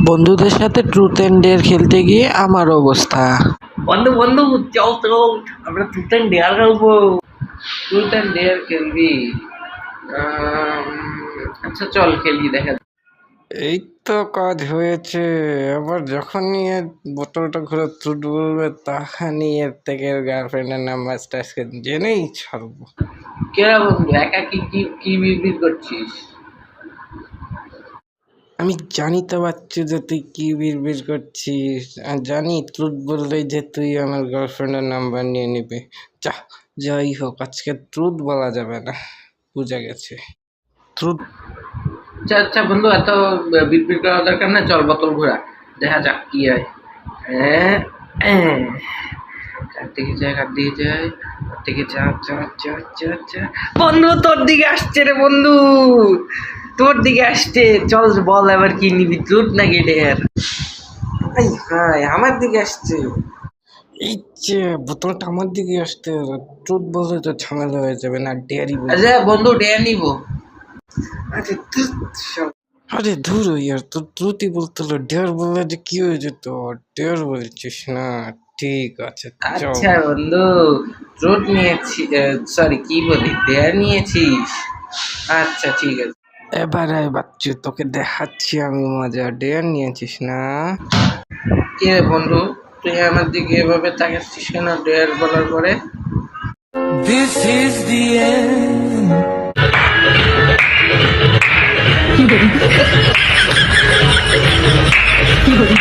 বন্ধুদের সাথে truth and dare খেলতে গিয়ে আমার অবস্থা। বন্ধু বন্ধু চল চল, আমরা ট্রুথ অ্যান্ড ডেয়ার খেলবো। ট্রুথ অ্যান্ড ডেয়ার খেলবি? আচ্ছা চল খেলি, দেখা যাক। এই তো কাজ হয়েছে। আবার যখনই এর বোতলটা ঘুরে ট্রুথ বলবে তখনই এর থেকে গার্লফ্রেন্ডের নাম্বারটা আজকে জেনেই ছাড়বো। কেরা বন্ধু, একা কি কি কি বিড়বিড় করছিস? আমি জানি তো বাচ্চু যে তুই কি বিড়বিড় করছিস, আর জানি ট্রুথ বললেই যে তুই আমার গার্লফ্রেন্ডের নাম্বার নিয়ে নিবি। যাই হোক, আজকে ট্রুথ বলা যাবে না, বুঝা গেছে। ট্রুথ আচ্ছা আচ্ছা বন্ধু, এত বিড়বিড় করার দরকার না, চল বোতল ঘোরা, দেখা যাক কি হয়। হ্যাঁ, কার দিকে যায়, কার দিকে যায়, কার দিকে যা যা যা যা যা। বন্ধু তোর দিকে আসছে রে বন্ধু, তোর দিকে আসছে। চল বল এবার কি নিবি, ট্রুথ নাকি ডেয়ার? হাই আমার দিকে আসছে। এই যে বোতলটা আমার দিকে আসতে, ট্রুথ বললে তো ঝামেলা হয়ে যাবে না, ডেয়ারি বল। আচ্ছা বন্ধু ডেয়ার নিব। আরে আরে ধুর ইয়ার, তো ট্রুথই বলতে হলো, ডেয়ার বললে যে কি হয়ে যেত। ডেয়ার বলছিস না, ঠিক আছে চল। আচ্ছা বন্ধু, ট্রুথ নিয়েছি, সরি কি বলি, ডেয়ার নিয়েছিস? আচ্ছা ঠিক আছে। এবার আয় বাচ্চু, তোকে দেখাচ্ছি আমি মজা। ডেয়ার নিয়েছিস না? কি রে বন্ধু, তুই আমার দিকে এভাবে তাকাচ্ছিস কেন ডেয়ার বলার পরে? This is the end. কি বলি